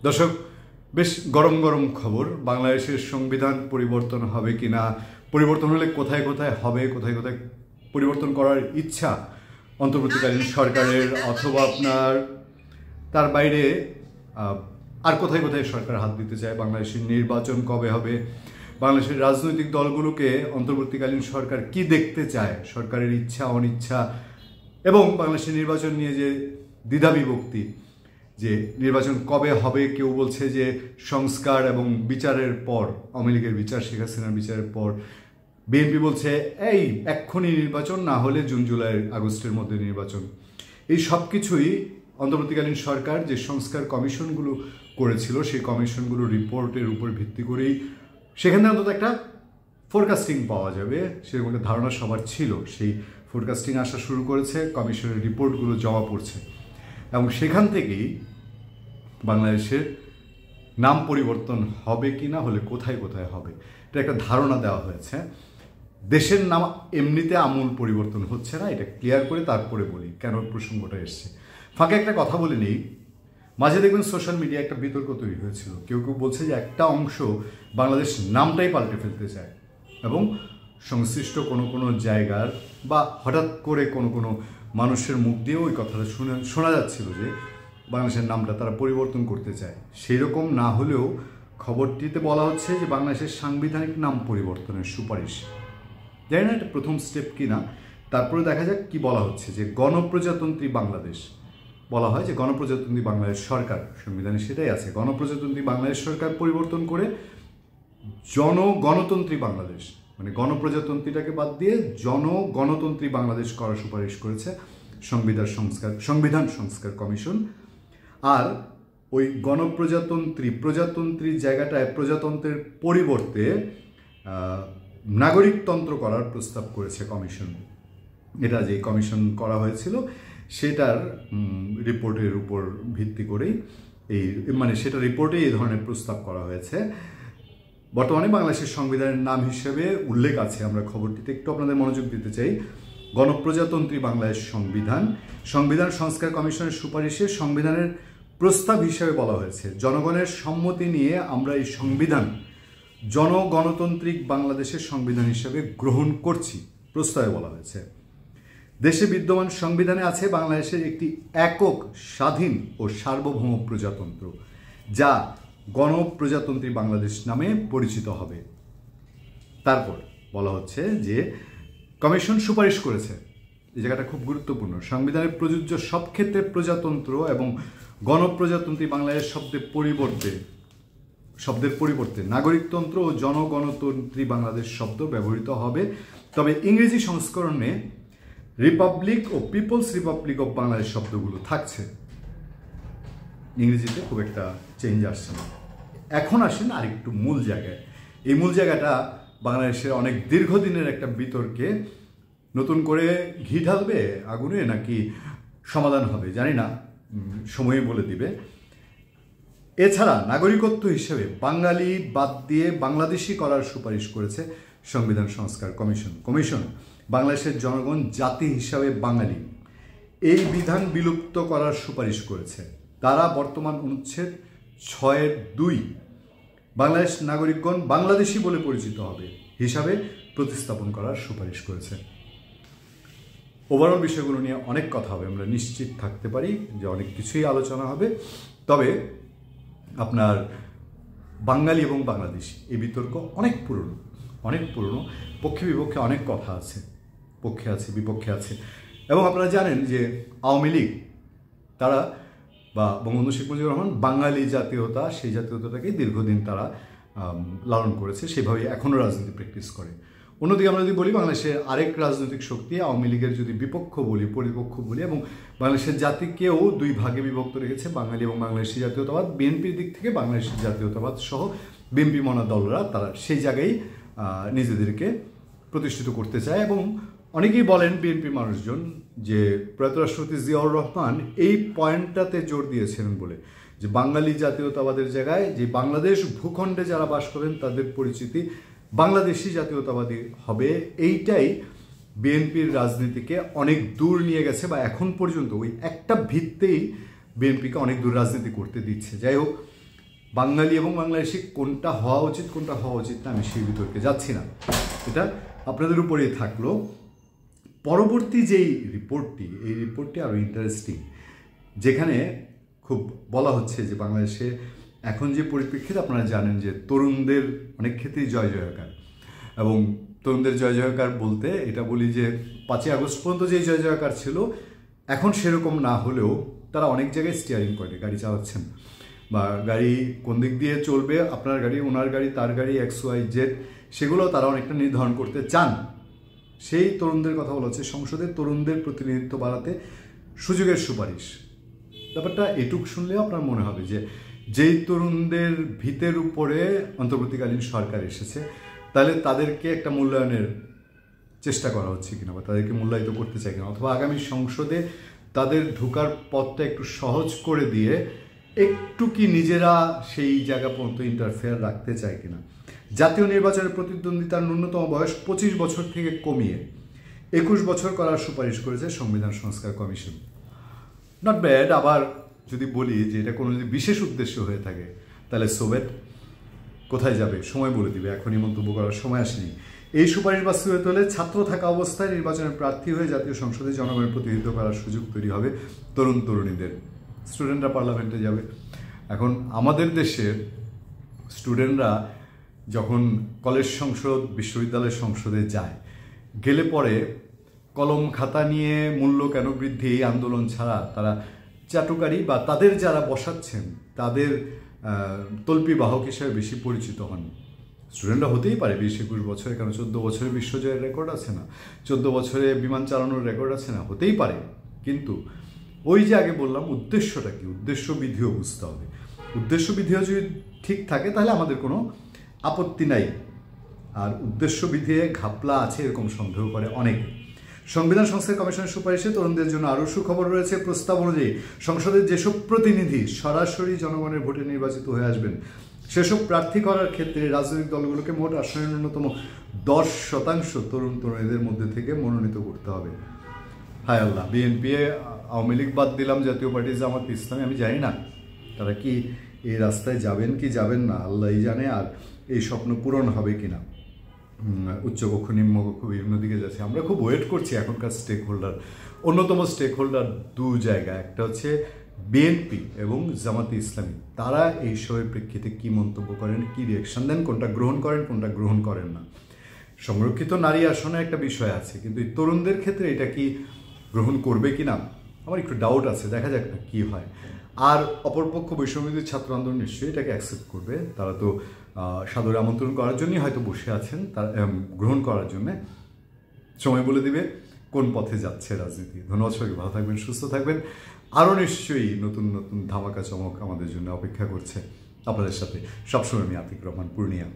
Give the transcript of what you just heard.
দর্শক, বেশ গরম গরম খবর। বাংলাদেশের সংবিধান পরিবর্তন হবে কিনা, পরিবর্তন হলে কোথায় কোথায় হবে, কোথায় কোথায় পরিবর্তন করার ইচ্ছা অন্তর্বর্তীকালীন সরকারের, অথবা আপনার তার বাইরে আর কোথায় কোথায় সরকার হাত দিতে চায়, বাংলাদেশের নির্বাচন কবে হবে, বাংলাদেশের রাজনৈতিক দলগুলোকে অন্তর্বর্তীকালীন সরকার কি দেখতে চায়, সরকারের ইচ্ছা অনিচ্ছা, এবং বাংলাদেশের নির্বাচন নিয়ে যে দ্বিধা বিভক্তি, যে নির্বাচন কবে হবে। কেউ বলছে যে সংস্কার এবং বিচারের পর, আওয়ামী লীগের বিচার, শেখ হাসিনার বিচারের পর। বিএনপি বলছে এই এক্ষুনি নির্বাচন, না হলে জুন জুলাই আগস্টের মধ্যে নির্বাচন। এই সব কিছুই অন্তর্বর্তীকালীন সরকার যে সংস্কার কমিশনগুলো করেছিল, সেই কমিশনগুলোর রিপোর্টের উপর ভিত্তি করেই সেখানে অন্তত একটা ফোরকাস্টিং পাওয়া যাবে, সেরকম একটা ধারণা সবার ছিল। সেই ফোরকাস্টিং আসা শুরু করেছে, কমিশনের রিপোর্টগুলো জমা পড়ছে, এবং সেখান থেকেই বাংলাদেশের নাম পরিবর্তন হবে কি না, হলে কোথায় কোথায় হবে, এটা একটা ধারণা দেওয়া হয়েছে। দেশের নাম এমনিতে আমূল পরিবর্তন হচ্ছে না, এটা ক্লিয়ার করে তারপরে বলি কেন প্রসঙ্গটা এসছে। ফাঁকে একটা কথা বলে নেই, মাঝে দেখবেন সোশ্যাল মিডিয়া একটা বিতর্ক তৈরি হয়েছিল। কেউ কেউ বলছে যে একটা অংশ বাংলাদেশ নামটাই পাল্টে ফেলতে চায়, এবং সংশ্লিষ্ট কোনো কোনো জায়গার বা হঠাৎ করে কোনো কোনো মানুষের মুখ দিয়েও ওই কথাটা শোনা যাচ্ছিল যে বাংলাদেশের নামটা তারা পরিবর্তন করতে চায়। সেই রকম না হলেও খবরটিতে বলা হচ্ছে যে বাংলাদেশের সাংবিধানিক নাম পরিবর্তনের সুপারিশ। জানি না এটা প্রথম স্টেপ কিনা, তারপরে দেখা যাক কি বলা হচ্ছে। যে গণপ্রজাতন্ত্রী বাংলাদেশ বলা হয়, যে গণপ্রজাতন্ত্রী বাংলাদেশ সরকার, সংবিধানে সেটাই আছে। গণপ্রজাতন্ত্রী বাংলাদেশ সরকার পরিবর্তন করে জনগণতন্ত্রী বাংলাদেশ, মানে গণপ্রজাতন্ত্রীটাকে বাদ দিয়ে জনগণতন্ত্রী বাংলাদেশ করার সুপারিশ করেছে সংবিধান সংস্কার কমিশন। আর ওই প্রজাতন্ত্রীর জায়গাটায় প্রজাতন্ত্রের পরিবর্তে নাগরিকতন্ত্র করার প্রস্তাব করেছে কমিশন। এটা যে কমিশন করা হয়েছিল সেটার রিপোর্টের উপর ভিত্তি করেই সেটা রিপোর্টে এই ধরনের প্রস্তাব করা হয়েছে। বর্তমানে বাংলাদেশের সংবিধানের নাম হিসেবে উল্লেখ আছে, আমরা খবরটিতে একটু আপনাদের মনোযোগ দিতে চাই। গণপ্রজাতন্ত্রী বাংলাদেশ সংবিধান সংস্কার কমিশনের সুপারিশে সংবিধানের প্রস্তাব হিসেবে বলা হয়েছে, জনগণের সম্মতি নিয়ে আমরা এই সংবিধান জনগণতান্ত্রিক বাংলাদেশের সংবিধান হিসেবে গ্রহণ করছি। প্রস্তাবে বলা হয়েছে, দেশে বিদ্যমান সংবিধানে আছে বাংলাদেশের একটি একক স্বাধীন ও সার্বভৌম প্রজাতন্ত্র, যা গণপ্রজাতন্ত্রী বাংলাদেশ নামে পরিচিত হবে। তারপর বলা হচ্ছে যে কমিশন সুপারিশ করেছে, এই জায়গাটা খুব গুরুত্বপূর্ণ, সংবিধানে প্রযোজ্য সব ক্ষেত্রে প্রজাতন্ত্র এবং গণপ্রজাতন্ত্রী বাংলাদেশ শব্দের পরিবর্তে নাগরিকতন্ত্র ও জনগণতন্ত্রী বাংলাদেশ শব্দ ব্যবহৃত হবে। তবে ইংরেজি সংস্করণে রিপাবলিক ও পিপলস রিপাবলিক অফ বাংলাদেশ শব্দগুলো থাকছে। ইংরেজিতে খুব একটা চেঞ্জ আসছে না। এখন আসেন আরেকটু মূল জায়গায়। এই মূল জায়গাটা বাংলাদেশের অনেক দীর্ঘদিনের একটা বিতর্কে নতুন করে ঘি ঢালবে আগুনে, নাকি সমাধান হবে জানি না, সময় বলে দিবে। এছাড়া নাগরিকত্ব হিসেবে বাঙালি বাদ দিয়ে বাংলাদেশি করার সুপারিশ করেছে সংবিধান সংস্কার কমিশন। বাংলাদেশের জনগণ জাতি হিসাবে বাঙালি, এই বিধান বিলুপ্ত করার সুপারিশ করেছে। তারা বর্তমান অনুচ্ছেদ 6(2) বাংলাদেশ নাগরিকগণ বাংলাদেশি বলে পরিচিত হবে হিসাবে প্রতিস্থাপন করার সুপারিশ করেছে। ওভারঅল বিষয়গুলো নিয়ে অনেক কথা হবে, আমরা নিশ্চিত থাকতে পারি যে অনেক কিছুই আলোচনা হবে। তবে আপনার বাঙালি এবং বাংলাদেশি এই বিতর্ক অনেক পুরনো, পক্ষে বিপক্ষে অনেক কথা আছে, পক্ষে আছে বিপক্ষে আছে। এবং আপনারা জানেন যে আওয়ামী লীগ তারা বা বঙ্গবন্ধু শেখ মুজিবুর রহমান বাঙালি জাতীয়তা, সেই জাতীয়তাটাকে দীর্ঘদিন তারা লালন করেছে, সেভাবেই এখনও রাজনীতি প্র্যাকটিস করে। অন্যদিকে আমরা যদি বলি বাংলাদেশের আরেক রাজনৈতিক শক্তি আওয়ামী লীগের যদি পরিপক্ষ বলি, এবং বাংলাদেশের জাতিকেও দুই ভাগে বিভক্ত রেখেছে, বাঙালি এবং বাংলাদেশি জাতীয়তাবাদ। বিএনপির দিক থেকে বাংলাদেশি জাতীয়তাবাদ সহ বিএনপি মনা দলরা তারা সেই জায়গায় নিজেদেরকে প্রতিষ্ঠিত করতে চায়। এবং অনেকেই বলেন বিএনপির মানুষজন যে প্রয়াত রাষ্ট্রপতি জিয়াউর রহমান এই পয়েন্টটাতে জোর দিয়েছিলেন বলে, যে বাঙালি জাতীয়তাবাদের জায়গায় যে বাংলাদেশ ভূখণ্ডে যারা বাস করেন তাদের পরিচিতি বাংলাদেশি জাতীয়তাবাদী হবে। এইটাই বিএনপির রাজনীতিকে অনেক দূর নিয়ে গেছে, বা এখন পর্যন্ত ওই একটা ভিত্তেই বিএনপিকে অনেক দূর রাজনীতি করতে দিচ্ছে। যাই হোক, বাঙালি এবং বাংলাদেশি কোনটা হওয়া উচিত না, আমি সেই বিতর্কে যাচ্ছি না, এটা আপনাদের উপরেই থাকলো। পরবর্তী যেই রিপোর্টটি, এই রিপোর্টটি আরও ইন্টারেস্টিং, যেখানে খুব বলা হচ্ছে যে বাংলাদেশে এখন যে পরিপ্রেক্ষিতে আপনারা জানেন যে তরুণদের অনেক ক্ষেত্রেই জয় জয়কার, এবং তরুণদের জয় জয়কার বলতে এটা বলি যে 5ই আগস্ট পর্যন্ত যে জয় জয়কার ছিল এখন সেরকম না হলেও তারা অনেক জায়গায় স্টিয়ারিং পয়েন্টে গাড়ি চালাচ্ছেন, বা গাড়ি কোন দিক দিয়ে চলবে, আপনার গাড়ি, ওনার গাড়ি, তার গাড়ি, XYZ, সেগুলো তারা অনেকটা নির্ধারণ করতে চান। সেই তরুণদের কথা বলা হচ্ছে সংসদে তরুণদের প্রতিনিধিত্ব বাড়াতে সুযোগের সুপারিশ। ব্যাপারটা এটুক শুনলেও আপনার মনে হবে যে যেই তরুণদের ভিতের উপরে অন্তর্বর্তীকালীন সরকার এসেছে, তাহলে তাদেরকে একটা মূল্যায়নের চেষ্টা করা হচ্ছে কিনা, বা তাদেরকে মূল্যায়িত করতে চাই কিনা, অথবা আগামী সংসদে তাদের ঢোকার পথটা একটু সহজ করে দিয়ে একটু কি নিজেরা সেই জায়গা পর্যন্ত ইন্টারফেয়ার রাখতে চায় কিনা। জাতীয় নির্বাচনের প্রতিদ্বন্দ্বিতার ন্যূনতম বয়স 25 বছর থেকে কমিয়ে 21 বছর করার সুপারিশ করেছে সংবিধান সংস্কার কমিশন। Not bad. আবার যদি বলি যে এটা কোনো যদি বিশেষ উদ্দেশ্য হয়ে থাকে, তাহলে সোভিয়েত কোথায় যাবে সময় বলে দিবে, এখনই মন্তব্য করার সময় আসেনি। এই সুপারিশ বাস্তবায়িত হলে ছাত্র থাকা অবস্থায় নির্বাচনের প্রার্থী হয়ে জাতীয় সংসদে জনগণের প্রতিনিধিত্ব করার সুযোগ তৈরি হবে তরুণ তরুণীদের। স্টুডেন্টরা পার্লামেন্টে যাবে। এখন আমাদের দেশের স্টুডেন্টরা যখন কলেজ সংসদ, বিশ্ববিদ্যালয় সংসদে যায়, গেলে পরে কলম খাতা নিয়ে মূল্য কেন বৃদ্ধি এই আন্দোলন ছাড়া তারা চাটুকারি বা তাদের যারা বসাচ্ছেন তাদের তল্পি বাহক হিসেবে বেশি পরিচিত হন। স্টুডেন্টরা হতেই পারে 20-21 বছরে, কেন 14 বছরে বিশ্বজয়ের রেকর্ড আছে না, 14 বছরে বিমান চালানোর রেকর্ড আছে না, হতেই পারে। কিন্তু ওই যে আগে বললাম উদ্দেশ্যটা কি, উদ্দেশ্য বিধিও বুঝতে হবে। উদ্দেশ্য বিধিও যদি ঠিক থাকে তাহলে আমাদের কোনো আপত্তি নাই। আর উদ্দেশ্য বিধিয়ে ঘাপলা আছে এরকম সন্দেহ করে অনেকে। সংবিধান সংস্কার কমিশনের সুপারিশে তরুণদের জন্য আরও সুখবর রয়েছে। প্রস্তাব অনুযায়ী সংসদের যেসব প্রতিনিধি সরাসরি জনগণের ভোটে নির্বাচিত হয়ে আসবেন, সেসব প্রার্থী করার ক্ষেত্রে রাজনৈতিক দলগুলোকে মোট আসনের ন্যূনতম 10% তরুণ তরুণীদের মধ্যে থেকে মনোনীত করতে হবে। হায় আল্লাহ, বিএনপি, আওয়ামী লীগ বাদ দিলাম, জাতীয় পার্টি, জামাত ইসলামী, আমি জানি না তারা কি এই রাস্তায় যাবেন কি যাবেন না, আল্লাহই জানে। আর এই স্বপ্ন পূরণ হবে কিনা। উচ্চকক্ষ, নিম্নকক্ষ বিভিন্ন দিকে যাচ্ছে। আমরা খুব ওয়েট করছি এখনকার স্টেক হোল্ডার, অন্যতম স্টেক হোল্ডার দু জায়গা, একটা হচ্ছে বিএনপি এবং জামাতে ইসলামী। তারা এই সবের প্রেক্ষিতে কি মন্তব্য করেন, কি রিয়াকশন দেন, কোনটা গ্রহণ করেন, কোনটা গ্রহণ করেন না। সংরক্ষিত নারী আসনে একটা বিষয় আছে, কিন্তু এই তরুণদের ক্ষেত্রে এটা কি গ্রহণ করবে কিনা আমার একটু ডাউট আছে। দেখা যাক না কি হয়। আর অপরপক্ষ বৈষম্যবিরোধী ছাত্র আন্দোলন নিশ্চয়ই এটাকে অ্যাকসেপ্ট করবে। তারা তো সাদরে আমন্ত্রণ করার জন্যই হয়তো বসে আছেন, তার গ্রহণ করার জন্যে। সময় বলে দিবে কোন পথে যাচ্ছে রাজনীতি। ধন্যবাদ সবাইকে, ভালো থাকবেন, সুস্থ থাকবেন। আরও নিশ্চয়ই নতুন নতুন ধামাকা চমক আমাদের জন্য অপেক্ষা করছে। আপনাদের সাথে সবসময় আমি আতিক রহমান, পূর্ণিয়া।